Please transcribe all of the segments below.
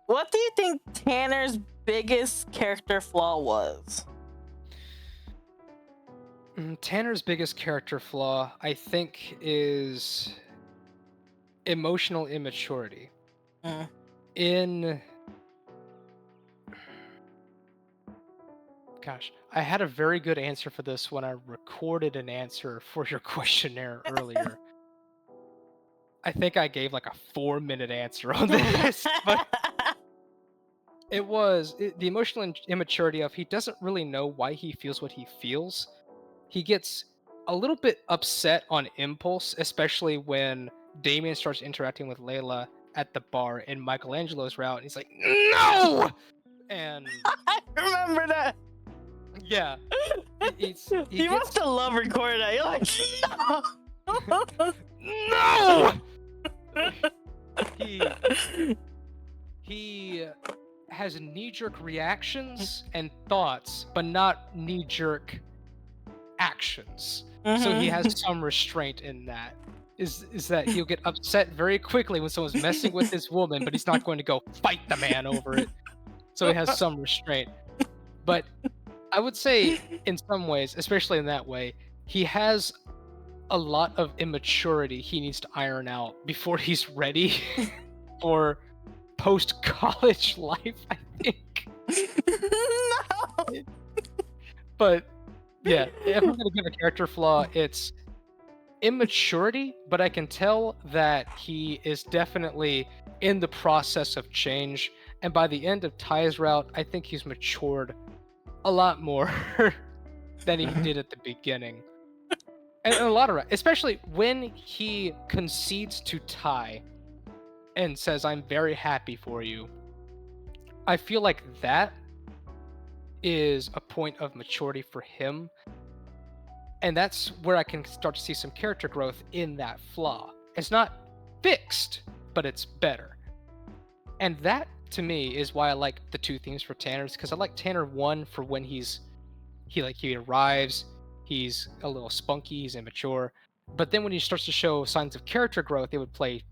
what do you think Tanner's biggest character flaw was? Tanner's biggest character flaw, I think, is emotional immaturity. Gosh, I had a very good answer for this when I recorded an answer for your questionnaire earlier. I think I gave like a 4-minute answer on this, but it was the emotional immaturity of he doesn't really know why he feels what he feels. He gets a little bit upset on impulse, especially when Damien starts interacting with Layla at the bar and Michelangelo's route, and he's like, "No!" And I remember that. yeah, he You must have loved recording that. You're like, no! He has knee-jerk reactions and thoughts, but not knee-jerk actions. So he has some restraint in that. Is that he'll get upset very quickly when someone's messing with his woman, but he's not going to go fight the man over it. So he has some restraint. But I would say in some ways, especially in that way, he has a lot of immaturity he needs to iron out before he's ready for post-college life, I think. No. But yeah, if I'm gonna give a character flaw, it's immaturity, but I can tell that he is definitely in the process of change, and by the end of Ty's route, I think he's matured a lot more than he did at the beginning. And a lot of, especially when he concedes to Ty and says, "I'm very happy for you," I feel like that is a point of maturity for him. And that's where I can start to see some character growth in that flaw. It's not fixed, but it's better. And that, to me, is why I like the two themes for Tanner's, because I like Tanner 1 for when he arrives, he's a little spunky, he's immature. But then when he starts to show signs of character growth, it would play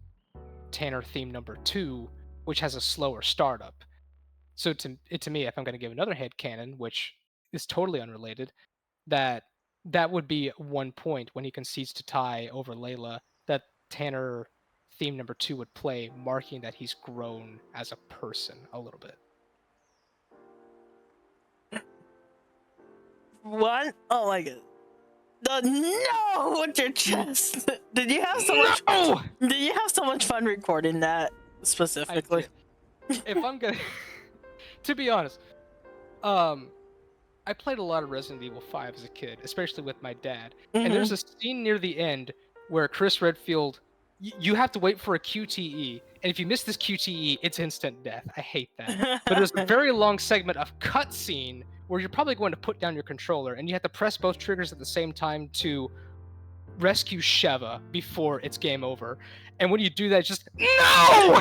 Tanner theme number 2, which has a slower startup. So to me, if I'm going to give another headcanon, which is totally unrelated, that would be one point when he concedes to Ty over Layla, that Tanner theme number 2 would play, marking that he's grown as a person a little bit. What? Oh my god. No, with your chest. Did you have so much? Did you have so much fun recording that specifically? If I'm gonna, to be honest, I played a lot of Resident Evil 5 as a kid, especially with my dad. And there's a scene near the end where Chris Redfield, you have to wait for a QTE, and if you miss this QTE, it's instant death. I hate that. But there's a very long segment of cutscene where you're probably going to put down your controller, and you have to press both triggers at the same time to rescue Sheva before it's game over. And when you do that, it's just, no!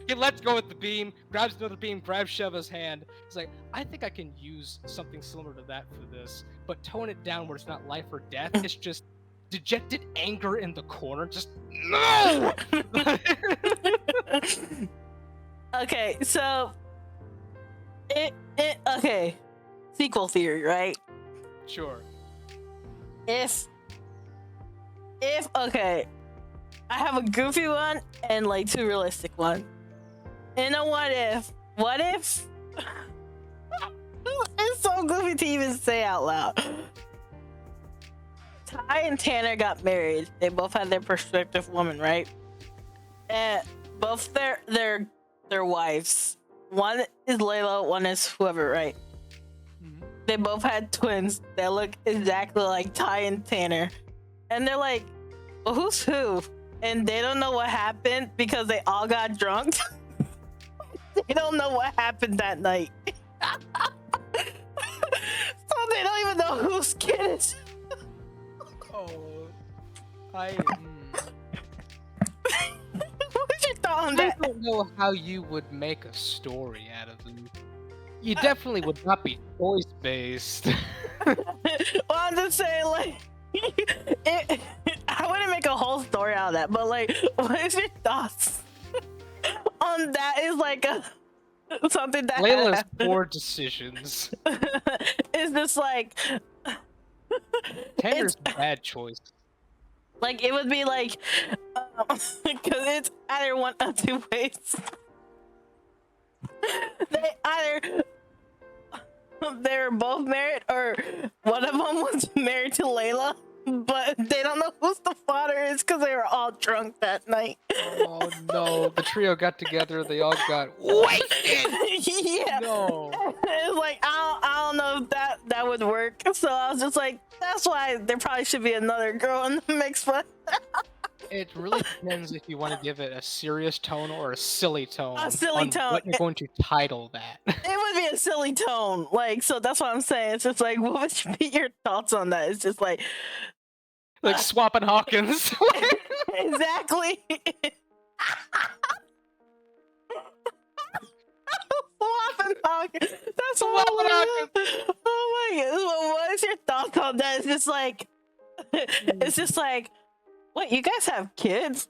He lets go with the beam, grabs another beam, grabs Sheva's hand. It's like, I think I can use something similar to that for this, but tone it down where it's not life or death. It's just dejected anger in the corner. Just, no! Okay, so okay. Sequel theory, right? Sure. If okay, I have a goofy one and like 2 realistic one. And a what if it's so goofy to even say out loud. Ty and Tanner got married. They both had their prospective woman, right? And both their wives. One is Layla, one is whoever, right? They both had twins that look exactly like Ty and Tanner. And they're like, well, who's who? And they don't know what happened because they all got drunk. They don't know what happened that night. So they don't even know whose kid is. What's your thought on that? I don't know how you would make a story out of them. You definitely would not be choice-based. Well, I'm just saying, like, I wouldn't make a whole story out of that, but like, what is your thoughts on that? Is like something that Layla's happened. poor decisions. It's just like Tanner's bad choice. like it would be like because it's either one of two ways. They either they're both married or one of them was married to Layla, but they don't know who's the father is because they were all drunk that night. Oh no, the trio got together, they all got wasted! Yeah. No. It's like I don't know if that would work. So I was just like, that's why there probably should be another girl in the mix, but It really depends if you want to give it a serious tone or a silly tone. A silly tone. What you're going to title that. it would be a silly tone. Like, so that's what I'm saying. It's just like, what would be your thoughts on that? It's just like Like swapping Hawkins. exactly. Swapping Hawkins. That's Swapping what oh my god. What is your thoughts on that? It's just like it's just like, what, you guys have kids?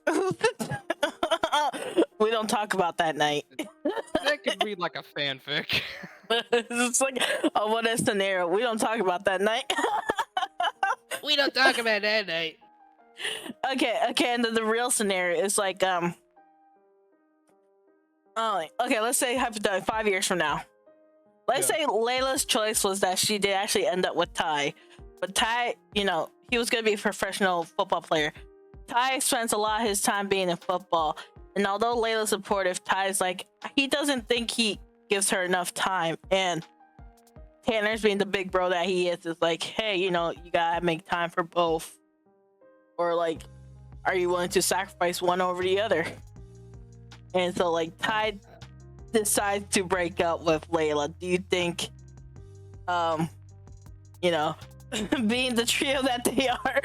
We don't talk about that night. That could read like a fanfic. It's like, oh, what a scenario. We don't talk about that night. We don't talk about that night. Okay, and then the real scenario is like, okay, let's say hypothetically 5 years from now. Let's say Layla's choice was that she did actually end up with Ty. But Ty, you know, he was going to be a professional football player. Ty spends a lot of his time being in football. And although Layla's supportive, Ty's like, he doesn't think he gives her enough time. And Tanner's being the big bro that he is like, hey, you know, you gotta make time for both. Or like, are you willing to sacrifice one over the other? And so like Ty decides to break up with Layla. Do you think, you know, being the trio that they are,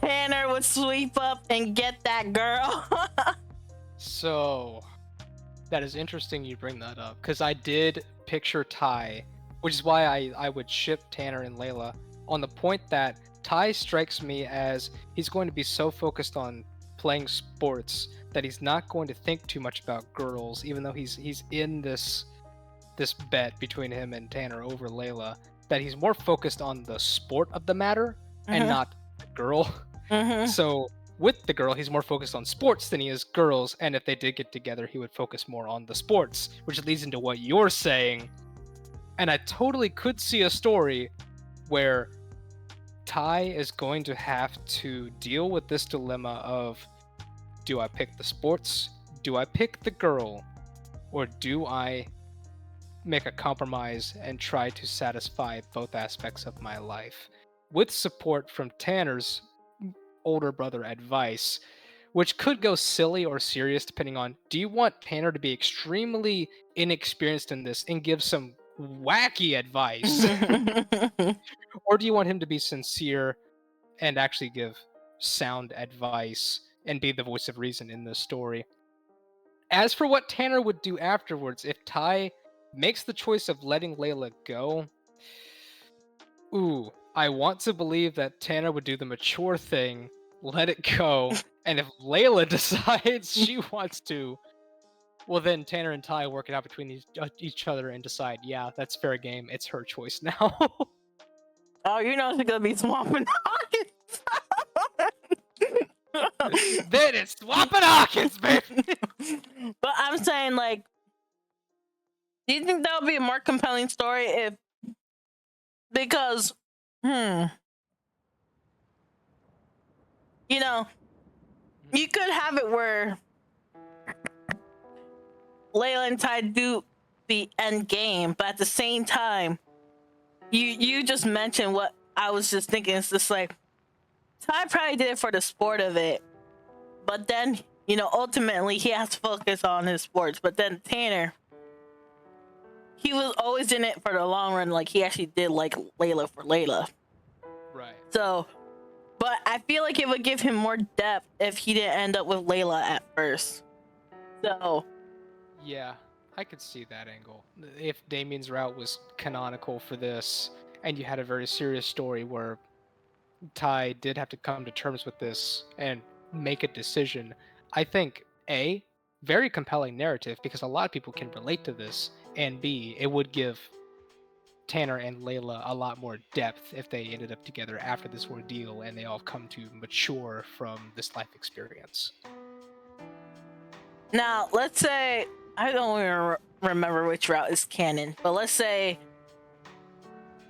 Tanner would sweep up and get that girl? So, that is interesting you bring that up, because I did picture Ty, which is why I would ship Tanner and Layla, on the point that Ty strikes me as he's going to be so focused on playing sports that he's not going to think too much about girls, even though he's in this bet between him and Tanner over Layla, that he's more focused on the sport of the matter and not the girl. So with the girl, he's more focused on sports than he is girls, and if they did get together, he would focus more on the sports, which leads into what you're saying. And I totally could see a story where Ty is going to have to deal with this dilemma of, do I pick the sports, do I pick the girl, or do I make a compromise and try to satisfy both aspects of my life, with support from Tanner's older brother advice, which could go silly or serious depending on, do you want Tanner to be extremely inexperienced in this and give some wacky advice, or do you want him to be sincere and actually give sound advice and be the voice of reason in this story? As for what Tanner would do afterwards, if Ty makes the choice of letting Layla go, I want to believe that Tanner would do the mature thing, let it go, and if Layla decides she wants to, well then Tanner and Ty work it out between each other and decide, yeah, that's fair game, it's her choice now. Oh, you know she's gonna be swapping Hawkins. Then it's swapping Hawkins, baby! But I'm saying, like, do you think that would be a more compelling story if, because, you know, you could have it where Layla and Ty do the end game, but at the same time, you just mentioned what I was just thinking. It's just like, Ty probably did it for the sport of it, but then, you know, ultimately he has to focus on his sports. But then Tanner, he was always in it for the long run. Like, he actually did like Layla for Layla. Right. So, but I feel like it would give him more depth if he didn't end up with Layla at first. So, yeah, I could see that angle. If Damien's route was canonical for this, and you had a very serious story where Ty did have to come to terms with this and make a decision, I think A, very compelling narrative because a lot of people can relate to this, and B, it would give Tanner and Layla a lot more depth if they ended up together after this ordeal and they all come to mature from this life experience. Now, let's say I don't even remember which route is canon, but let's say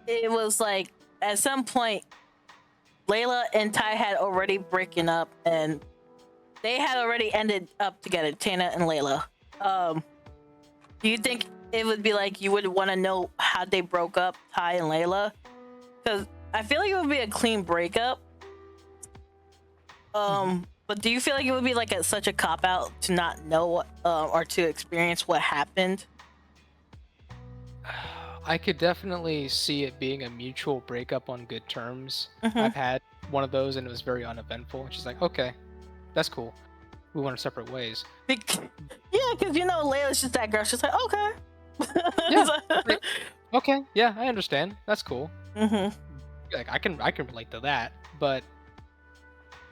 it was like at some point Layla and Ty had already broken up and they had already ended up together, Tana and Layla. Do you think it would be like you would want to know how they broke up, Ty and Layla? Because I feel like it would be a clean breakup. But do you feel like it would be like such a cop out to not know what, or to experience what happened? I could definitely see it being a mutual breakup on good terms. Mhm. I've had one of those and it was very uneventful. She's like, okay, that's cool. We went our separate ways. Yeah, because you know Layla's just that girl. She's like, okay. Yeah. Like, okay, yeah, I understand. That's cool. Mm-hmm. Like I can relate to that, but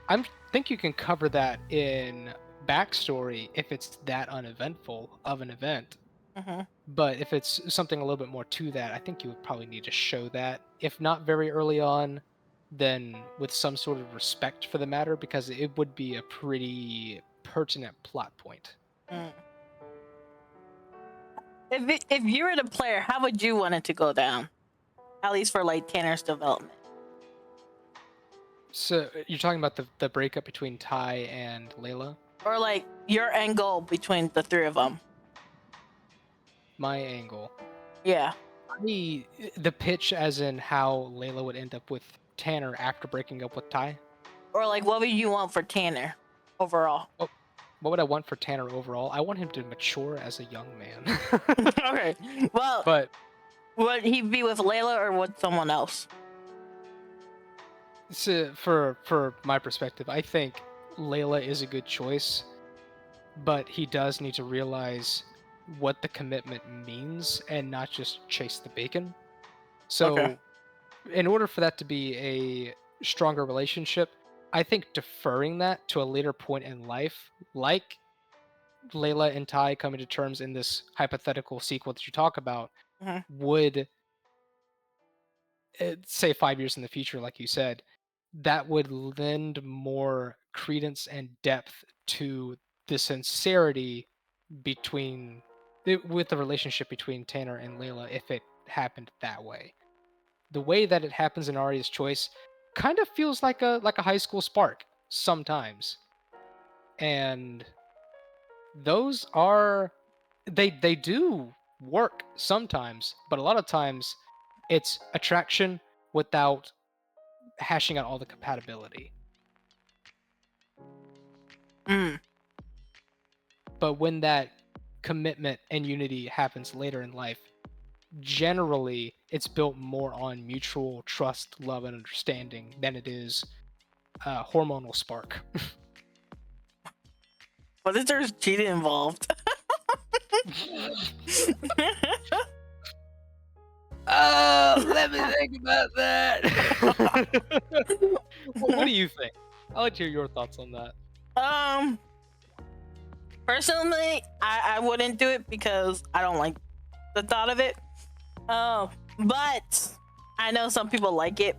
I think you can cover that in backstory if it's that uneventful of an event. Mm-hmm. But if it's something a little bit more to that, I think you would probably need to show that. If not very early on, then with some sort of respect for the matter, because it would be a pretty pertinent plot point. Mm. If you were the player, how would you want it to go down? At least for like Tanner's development. So you're talking about the breakup between Ty and Layla? Or like your end goal between the three of them. My angle. Yeah. The pitch as in how Layla would end up with Tanner after breaking up with Ty? Or like what would you want for Tanner overall? Oh, what would I want for Tanner overall? I want him to mature as a young man. Okay. Well, But would he be with Layla or with someone else? so for my perspective, I think Layla is a good choice, but he does need to realize what the commitment means and not just chase the bacon. So Okay. in order for that to be a stronger relationship, I think deferring that to a later point in life, like Layla and Ty coming to terms in this hypothetical sequel that you talk about, Mhm. would say 5 years in the future, like you said, that would lend more credence and depth to the sincerity between with the relationship between Tanner and Layla if it happened that way. The way that it happens in Arya's Choice kind of feels like a high school spark sometimes. And those are they do work sometimes, but a lot of times it's attraction without hashing out all the compatibility. Mm. But when that commitment and unity happens later in life, generally it's built more on mutual trust, love, and understanding than it is hormonal spark. What if there's cheating involved? Let me think about that. What do you think? I'd like to hear your thoughts on that. Personally, I wouldn't do it because I don't like the thought of it. But I know some people like it.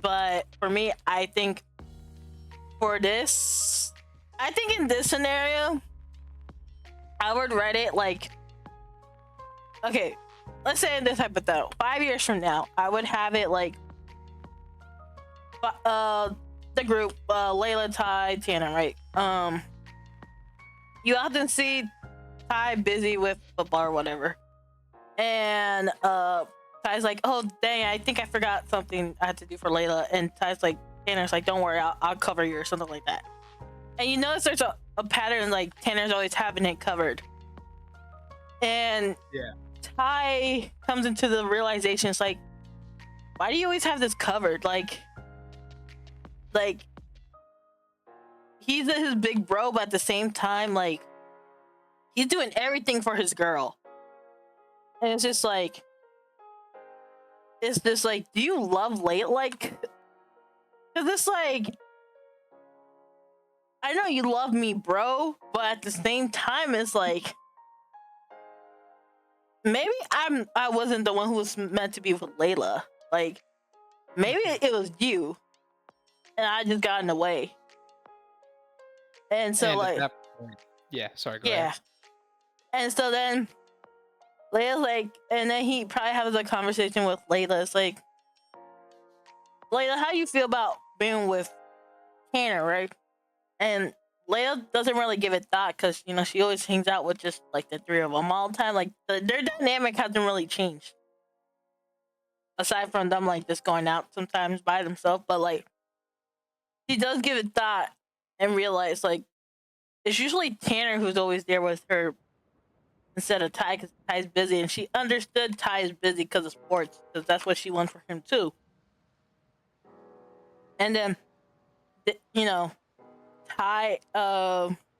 But for me, I think in this scenario, I would write it like, okay, let's say in this hypothetical, 5 years from now, I would have it like, the group, Layla, Ty, Tanner, right? You often see Ty busy with football or whatever, and Ty's like, oh dang, I think I forgot something I had to do for Layla, and Tanner's like, don't worry, I'll cover you or something like that. And you notice there's a pattern, like Tanner's always having it covered, and Yeah. Ty comes into the realization, it's like, why do you always have this covered? Like he's his big bro, but at the same time, like, he's doing everything for his girl. And it's just like, do you love Layla? Like, cause it's like, I know you love me, bro, but at the same time, it's like maybe I wasn't the one who was meant to be with Layla. Like maybe it was you, and I just got in the way. And so And at like that point, yeah, sorry, go yeah, ahead. and so then Layla's like, and then he probably has a conversation with Layla. It's like, Layla, how you feel about being with Tanner, right? And Layla doesn't really give it thought because you know she always hangs out with just like the three of them all the time. Like their dynamic hasn't really changed, aside from them like just going out sometimes by themselves. But like she does give it thought and realize like it's usually Tanner who's always there with her instead of Ty because Ty's busy, and she understood Ty is busy because of sports because that's what she wants for him too. And then you know Ty Thailand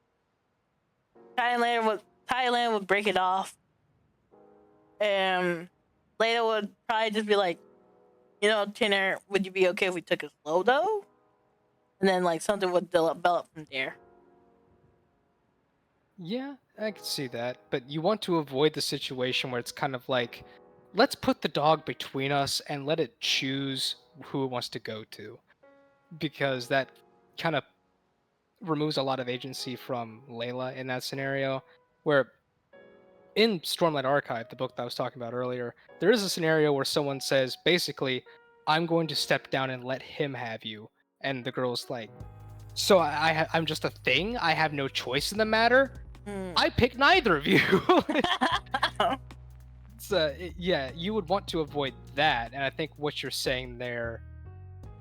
would break it off, and Layla would probably just be like, you know, Tanner, would you be okay if we took it slow though? And then like something would develop from there. Yeah, I can see that, but you want to avoid the situation where it's kind of like, let's put the dog between us and let it choose who it wants to go to, because that kind of removes a lot of agency from Layla in that scenario. Where in Stormlight Archive, the book that I was talking about earlier, there is a scenario where someone says, basically, I'm going to step down and let him have you. And the girl's like, so I'm just a thing? I have no choice in the matter? I pick neither of you. So, yeah, you would want to avoid that. And I think what you're saying there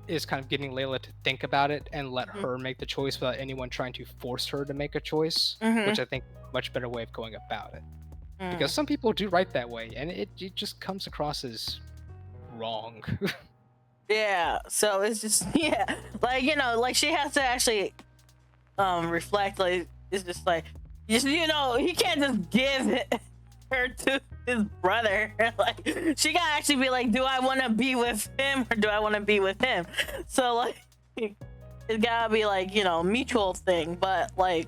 is kind of getting Layla to think about it and let her make the choice without anyone trying to force her to make a choice, which I think is a much better way of going about it. Because some people do write that way, and it just comes across as wrong. Yeah, so it's just yeah, like you know, like she has to actually reflect. Like it's just like just you know, he can't just give her to his brother. Like she gotta actually be like, do I want to be with him or do I want to be with him? So like it's gotta be like you know mutual thing. But like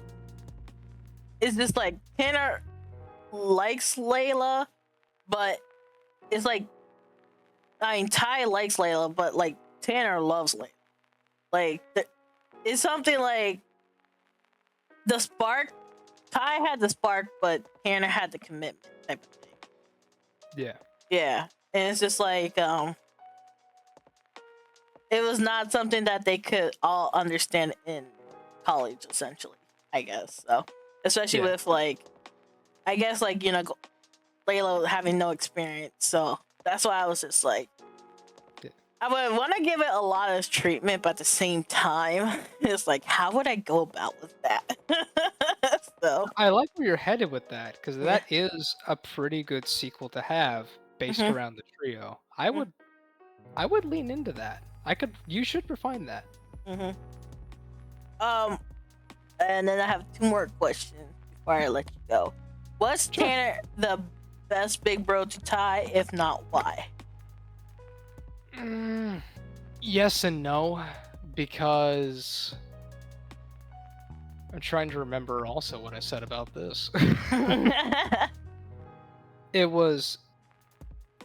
it's just like Tanner likes Layla, but it's like I mean Ty likes Layla, but like Tanner loves Layla. Like it's something like the spark. Ty had the spark, but Tanner had the commitment type of thing. Yeah. Yeah, and it's just like it was not something that they could all understand in college, essentially. I guess so, especially with like, I guess like you know, Layla having no experience. So that's why I was just like, I would want to give it a lot of treatment, but at the same time, it's like, how would I go about with that? So I like where you're headed with that, because that is a pretty good sequel to have based around the trio. I would lean into that. You should refine that. And then I have two more questions before I let you go. Was Tanner the best big bro to Ty? If not, why? Yes and no, because I'm trying to remember also what I said about this. It was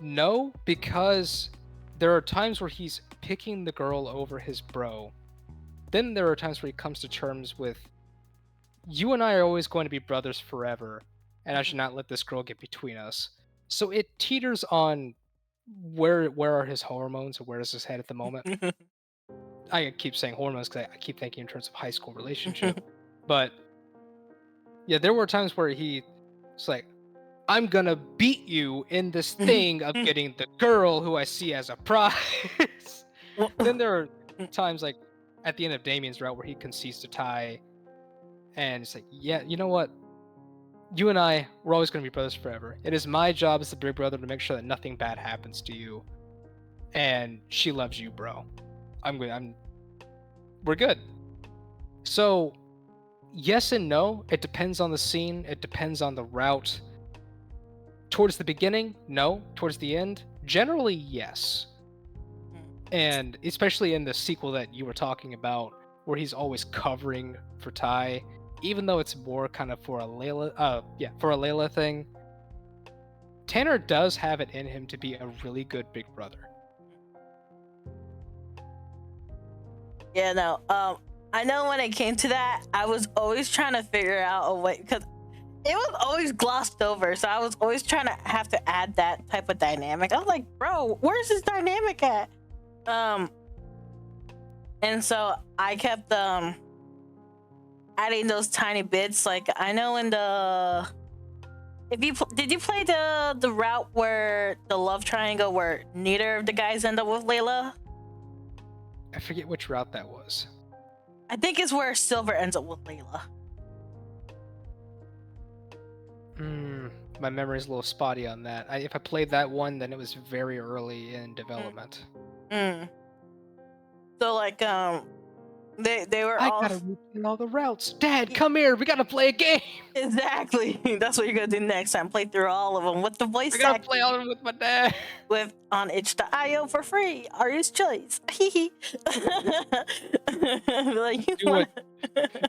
no, because there are times where he's picking the girl over his bro. Then there are times where he comes to terms with, you and I are always going to be brothers forever, and I should not let this girl get between us. So it teeters on where are his hormones, or where is his head at the moment. I keep saying hormones because I keep thinking in terms of high school relationship. But yeah, there were times where he's like, I'm gonna beat you in this thing of getting the girl who I see as a prize. Then there are times like at the end of Damien's route where he concedes to Ty, and it's like, yeah, you know what? You and I, we're always gonna be brothers forever. It is my job as the big brother to make sure that nothing bad happens to you. And she loves you, bro. We're good. So, yes and no. It depends on the scene. It depends on the route. Towards the beginning, no. Towards the end, generally, yes. And especially in the sequel that you were talking about, where he's always covering for Ty, even though it's more kind of for a Layla thing. Tanner does have it in him to be a really good big brother. Yeah, no. I know when it came to that, I was always trying to figure out a way, because it was always glossed over. So I was always trying to have to add that type of dynamic. I was like, bro, where's this dynamic at? And so I kept adding those tiny bits. Like, I know in the, did you play the route where the love triangle where neither of the guys end up with Layla? I forget which route that was. I think it's where Silver ends up with Layla. My memory's a little spotty on that. If I played that one, then it was very early in development. So like they were all. I gotta repeat all the routes. Dad, come here. We gotta play a game. Exactly. That's what you're gonna do next time. Play through all of them with the voice I gotta acting. play all of them with my dad. With on itch.io for free. Ari's choice. Like,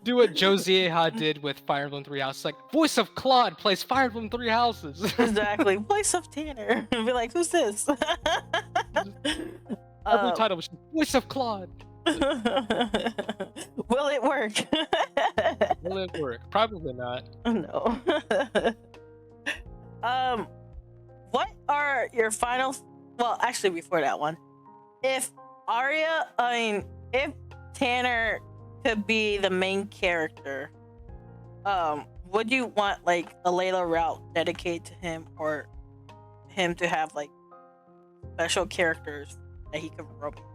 do what Josieha did with Fire Emblem 3 Houses. Like, voice of Claude plays Fire Emblem 3 Houses. Exactly. Voice of Tanner. Be like, who's this? Every title was voice of Claude. Will it work? Will it work? Probably not. No. What are your final? Well, actually, before that one, if Tanner could be the main character, would you want like a Layla route dedicated to him, or him to have like special characters that he could romance?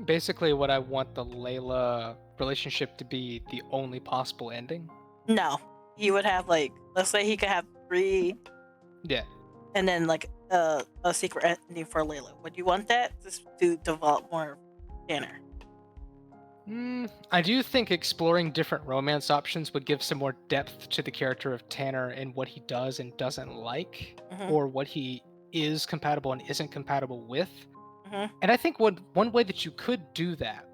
Basically, what I want the Layla relationship to be the only possible ending. No, he would have like, let's say he could have 3. Yeah. And then like a secret ending for Layla. Would you want that just to develop more Tanner? I do think exploring different romance options would give some more depth to the character of Tanner and what he does and doesn't like, or what he is compatible and isn't compatible with. And I think one way that you could do that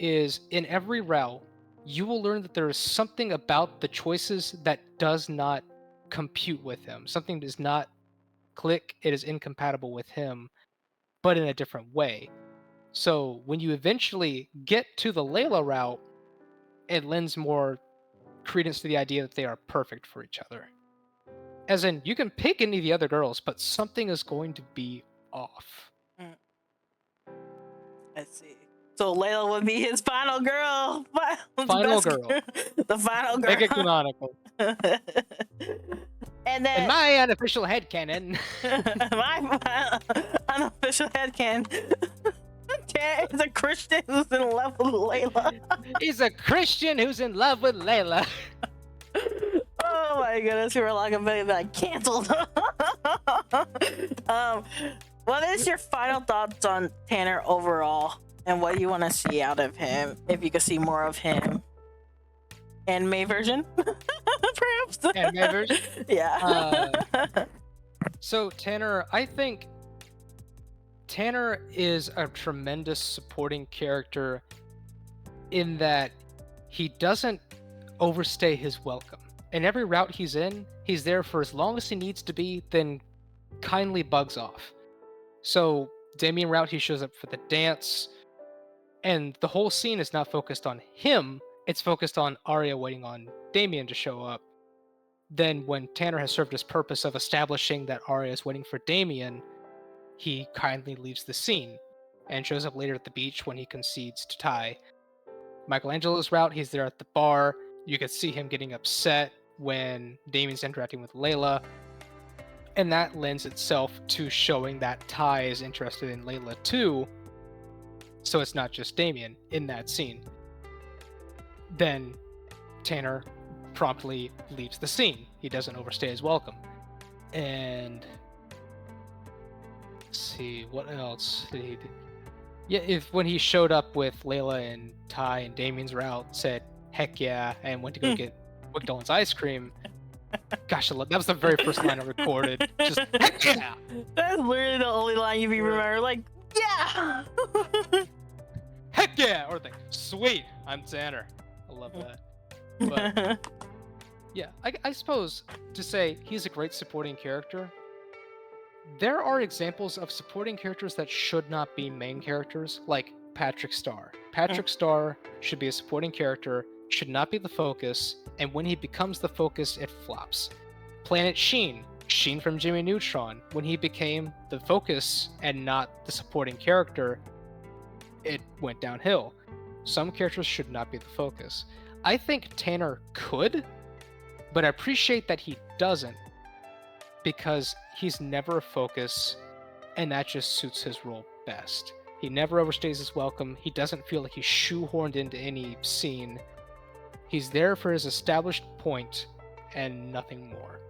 is in every route, you will learn that there is something about the choices that does not compute with him. Something does not click, it is incompatible with him, but in a different way. So when you eventually get to the Layla route, it lends more credence to the idea that they are perfect for each other. As in, you can pick any of the other girls, but something is going to be off. I see. So Layla would be his final girl. Final girl. The final girl. Make it canonical. And then in my unofficial headcanon. my unofficial headcanon. Tanner is a Christian who's in love with Layla. He's a Christian who's in love with Layla. Oh my goodness, we were like canceled. What is your final thoughts on Tanner overall, and what you want to see out of him? If you could see more of him, anime version, perhaps. Anime version. Yeah. So Tanner, I think Tanner is a tremendous supporting character in that he doesn't overstay his welcome. In every route he's in, he's there for as long as he needs to be, then kindly bugs off. So Damien route, he shows up for the dance, and the whole scene is not focused on him, it's focused on Arya waiting on Damien to show up. Then when Tanner has served his purpose of establishing that Arya is waiting for Damien, he kindly leaves the scene and shows up later at the beach when he concedes to Ty. Michelangelo's route, he's there at the bar. You can see him getting upset when Damien's interacting with Layla. And that lends itself to showing that Ty is interested in Layla too. So it's not just Damien in that scene. Then Tanner promptly leaves the scene. He doesn't overstay his welcome. And let's see, what else did he do? Yeah, when he showed up with Layla and Ty and Damien's route, said, heck yeah, and went to go get McDonald's ice cream. Gosh, that was the very first line I recorded. Just, heck yeah! That's literally the only line you remember. Like, yeah! Heck heck yeah, or like, sweet, I'm Tanner. I love that. But yeah, I suppose to say he's a great supporting character. There are examples of supporting characters that should not be main characters, like Patrick Star. Patrick Star should be a supporting character, should not be the focus, and when he becomes the focus, it flops. Planet Sheen, Sheen from Jimmy Neutron, when he became the focus and not the supporting character, it went downhill. Some characters should not be the focus. I think Tanner could, but I appreciate that he doesn't, because he's never a focus, and that just suits his role best. He never overstays his welcome. He doesn't feel like he's shoehorned into any scene. He's there for his established point and nothing more.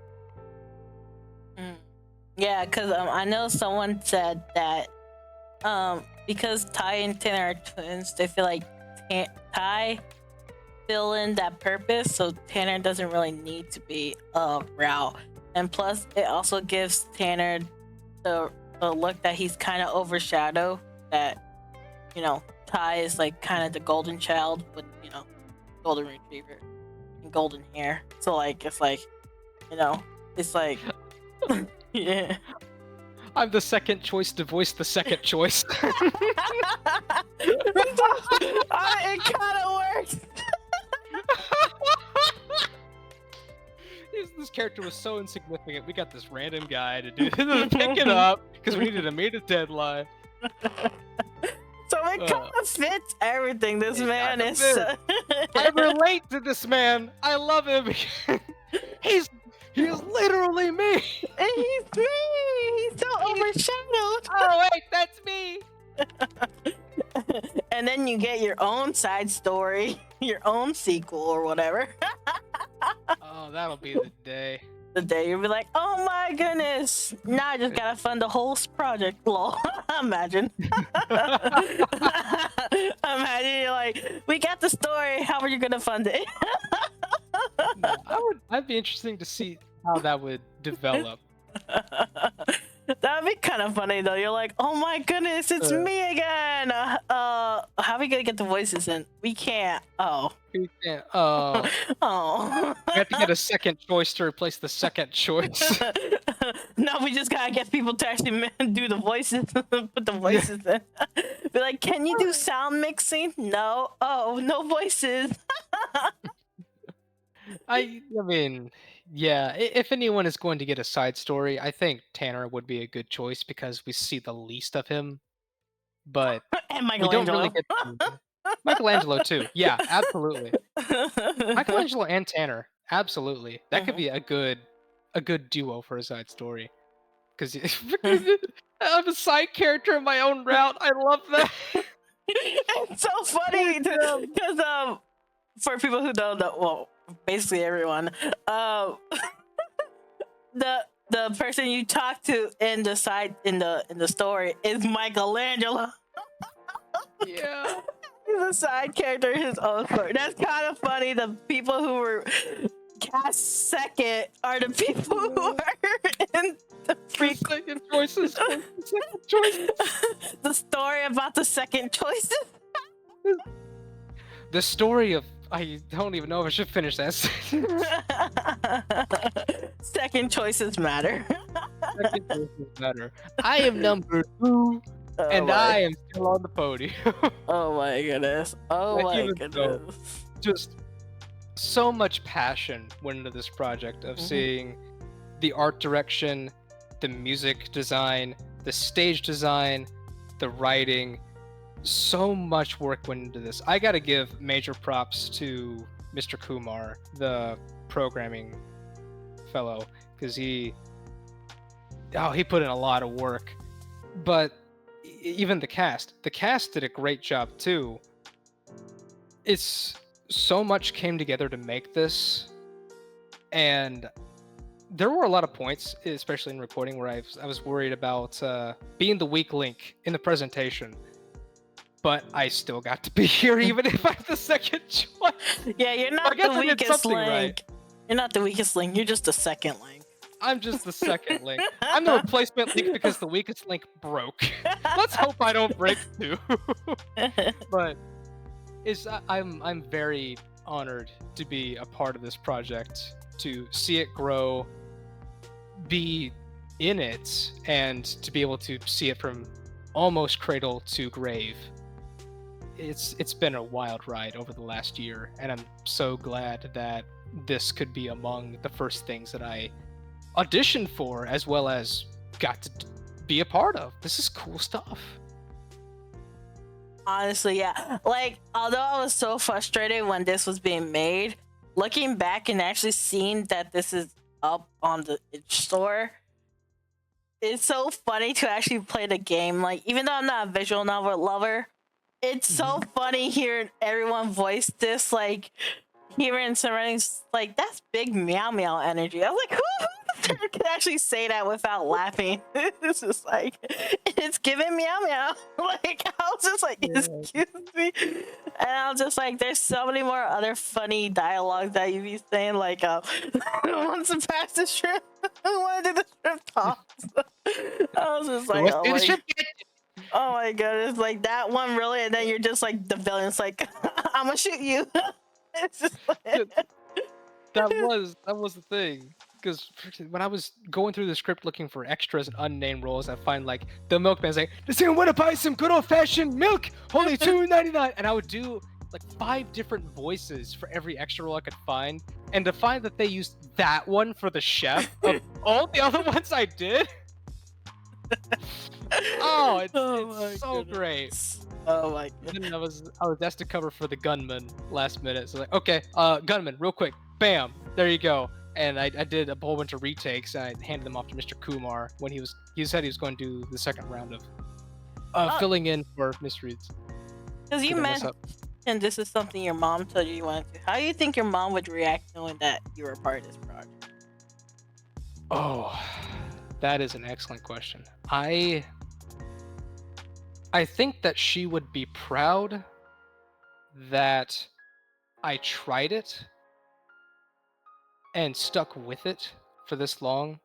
Yeah, because I know someone said that because Ty and Tanner are twins, they feel like Ty fill in that purpose, so Tanner doesn't really need to be Rao. And plus, it also gives Tanner the look that he's kind of overshadowed. That, you know, Ty is like kind of the golden child with, you know, golden retriever and golden hair. So like, it's like, you know, it's like, yeah. I'm the second choice to voice the second choice. It kind of works. This character was so insignificant. We got this random guy to pick it up because we needed to meet a deadline. So it kind of fits everything. This man is. I relate to this man. I love him. He's literally me. And he's me. He's so overshadowed. Oh wait, that's me. And then you get your own side story, your own sequel or whatever. Oh, that'll be the day. The day you'll be like, oh my goodness, now I just gotta fund the whole project. Lol. Imagine. Imagine you're like, we got the story, how are you gonna fund it? I'd be interesting to see how that would develop. That would be kind of funny though. You're like, oh my goodness, it's me again. How are we gonna get the voices in? We can't. Oh. We can't. Oh. Oh. We have to get a second choice to replace the second choice. No, we just gotta get people to actually do the voices. Put the voices in. Be like, can you do sound mixing? No. Oh, no voices. I mean, yeah, if anyone is going to get a side story, I think Tanner would be a good choice because we see the least of him. But And we don't Michelangelo. really get Michelangelo too. Yeah, absolutely. Michelangelo and Tanner, absolutely. That could be a good duo for a side story. Because I'm a side character in my own route. I love that. It's so funny because for people who don't know, well, basically everyone, the person you talk to in the story is Michelangelo. Yeah. He's a side character in his own story. That's kind of funny. The people who were cast second are the people who are in the second choices. Second choices. The story about the second choices. The story of I don't even know if I should finish that. Second choices matter. Second choices matter. I am number 2, and I am still on the podium. Oh my goodness. Oh my goodness. Just so much passion went into this project of seeing the art direction, the music design, the stage design, the writing. So much work went into this. I gotta give major props to Mr. Kumar, the programming fellow, because he put in a lot of work. But even the cast did a great job too. It's so much came together to make this, and there were a lot of points, especially in recording, where I was worried about being the weak link in the presentation. But I still got to be here, even if I'm the second choice. Yeah, you're not the weakest link. Right. You're not the weakest link. You're just the second link. I'm just the second link. I'm the replacement link because the weakest link broke. Let's hope I don't break too. But I'm very honored to be a part of this project, to see it grow, be in it, and to be able to see it from almost cradle to grave. It's been a wild ride over the last year, and I'm so glad that this could be among the first things that I auditioned for, as well as got to be a part of. This is cool stuff. Honestly, yeah. Like, although I was so frustrated when this was being made, looking back and actually seeing that this is up on the itch store, it's so funny to actually play the game. Like, even though I'm not a visual novel lover, it's so funny hearing everyone voice this, like hearing Serenity's like, that's big meow meow energy. I was like, who can actually say that without laughing? It's just like, it's giving meow meow. Like, I was just like, excuse me. And I was just like, there's so many more other funny dialogue that you be saying, like, who wants to pass the shrimp? Who want to do the shrimp toss? I was just like, oh my goodness, like that one really, and then you're just like the villain's like, I'm gonna shoot you. It's just like... that was the thing, because when I was going through the script looking for extras and unnamed roles, I find like the milkman's like, does anyone want to buy some good old-fashioned milk? Only $2.99. And I would do like 5 different voices for every extra role I could find, and to find that they used that one for the chef of all the other ones I did. Oh, it's so goodness. Great. Oh my god. And I was asked to cover for the gunman last minute. So like, okay, gunman, real quick, bam, there you go. And I did a whole bunch of retakes, and I handed them off to Mr. Kumar when he said he was going to do the second round of filling in for mysteries. Because you mentioned, and this is something your mom told you wanted to. How do you think your mom would react knowing that you were a part of this project? Oh, that is an excellent question. I think that she would be proud that I tried it and stuck with it for this long,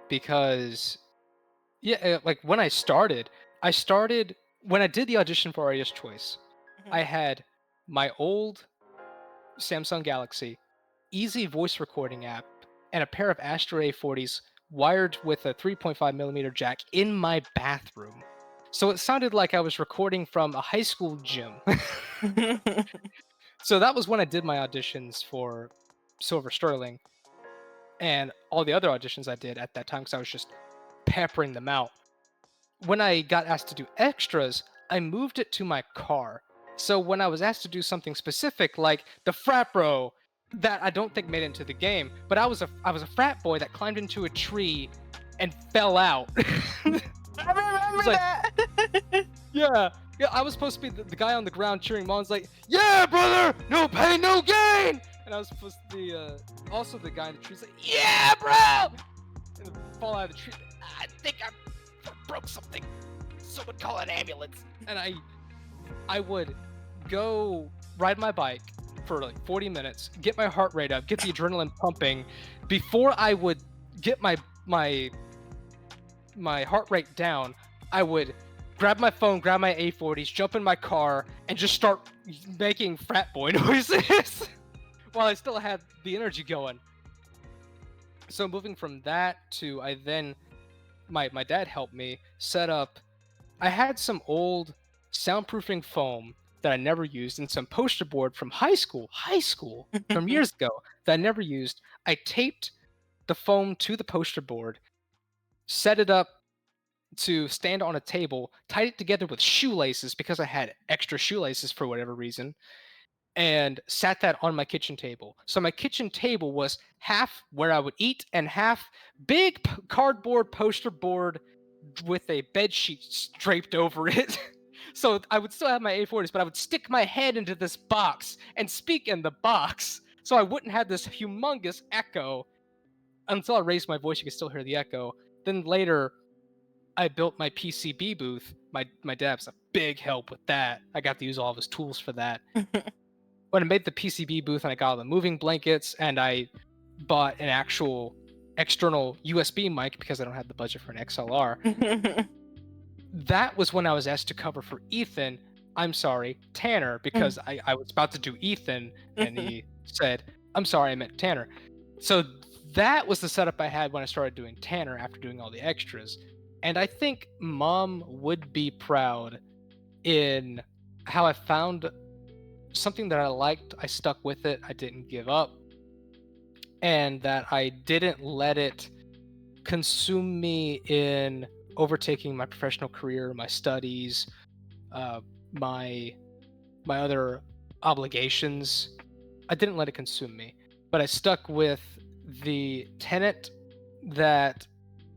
because yeah, like when I started when I did the audition for Artist Choice, I had my old Samsung Galaxy, easy voice recording app, and a pair of Astro A40s wired with a 3.5mm jack in my bathroom. So it sounded like I was recording from a high school gym. So that was when I did my auditions for Silver Sterling and all the other auditions I did at that time, because I was just peppering them out. When I got asked to do extras, I moved it to my car. So when I was asked to do something specific, like the frat bro, that I don't think made it into the game, but I was a frat boy that climbed into a tree and fell out. I remember that. Yeah, I was supposed to be the guy on the ground cheering. Mom's like, yeah, brother, no pain, no gain. And I was supposed to be also the guy in the tree. Like, yeah, bro. And fall out of the tree. I think I broke something. Someone call an ambulance. And I would go ride my bike for like 40 minutes, get my heart rate up, get the adrenaline pumping. Before I would get my heart rate down, I would grab my phone, grab my A40s, jump in my car, and just start making frat boy noises while I still had the energy going. So moving from that to my dad helped me set up. I had some old soundproofing foam that I never used and some poster board from high school from years ago that I never used. I taped the foam to the poster board, set it up to stand on a table, tied it together with shoelaces because I had extra shoelaces for whatever reason, and sat that on my kitchen table. So my kitchen table was half where I would eat and half big cardboard poster board with a bed sheet draped over it. So I would still have my A40s, but I would stick my head into this box and speak in the box, so I wouldn't have this humongous echo. Until I raised my voice, you could still hear the echo. Then later, I built my PCB booth. My dad's a big help with that. I got to use all of his tools for that. When I made the PCB booth and I got all the moving blankets and I bought an actual external USB mic because I don't have the budget for an XLR, that was when I was asked to cover for Ethan. I'm sorry, Tanner, because I was about to do Ethan, and he said, I'm sorry, I meant Tanner. So that was the setup I had when I started doing Tanner after doing all the extras. And I think Mom would be proud in how I found something that I liked, I stuck with it, I didn't give up, and that I didn't let it consume me in overtaking my professional career, my studies, my other obligations. I didn't let it consume me, but I stuck with the tenet that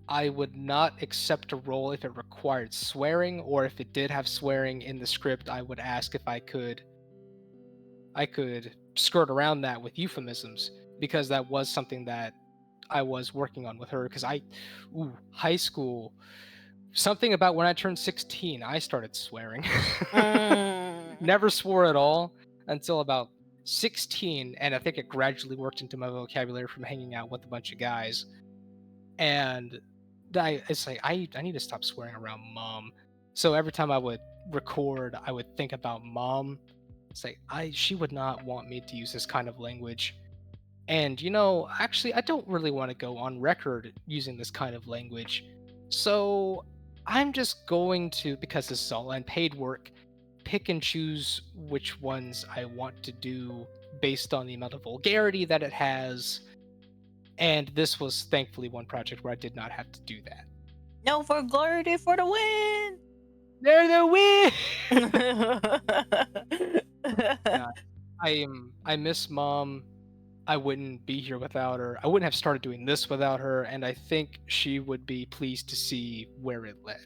I would not accept a role if it required swearing, or if it did have swearing in the script, I would ask if I could skirt around that with euphemisms, because that was something that I was working on with her. Because high school, something about when I turned 16, I started swearing. Never swore at all until about 16, and I think it gradually worked into my vocabulary from hanging out with a bunch of guys. And it's like I need to stop swearing around Mom. So every time I would record, I would think about Mom. It's like she would not want me to use this kind of language. And actually, I don't really want to go on record using this kind of language. So I'm just going to, because this is all unpaid work, pick and choose which ones I want to do based on the amount of vulgarity that it has. And this was thankfully one project where I did not have to do that. No vulgarity for the win! They're the win! I miss Mom. I wouldn't be here without her. I wouldn't have started doing this without her, and I think she would be pleased to see where it led.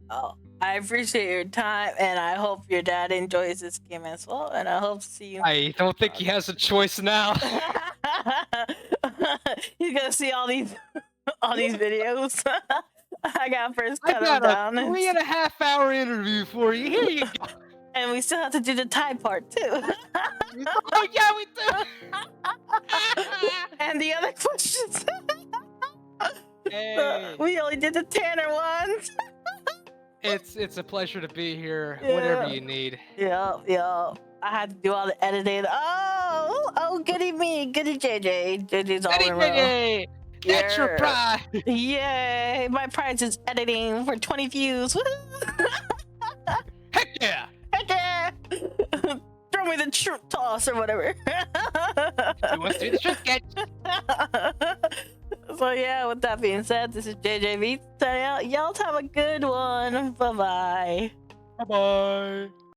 Oh, I appreciate your time, and I hope your dad enjoys this game as well, and I hope to see you. I don't think he has a choice now. He's gonna see all these videos. I got first cut I them down. got a 3.5 hour interview for you. Here you go. And we still have to do the Thai part too. Oh yeah, we do. And the other questions. Hey. We only did the Tanner ones. It's a pleasure to be here. Yeah. Whatever you need. Yeah. I had to do all the editing. Oh, goody me, goody JJ. JJ's all in a row. JJ, that's your pride. Yay! My prize is editing for 20 views. Heck yeah! Heck yeah! Throw me the truth toss or whatever. You want to do the truth catch? So yeah, with that being said, this is JJBEATS signing out. Y'all have a good one. Bye bye. Bye bye.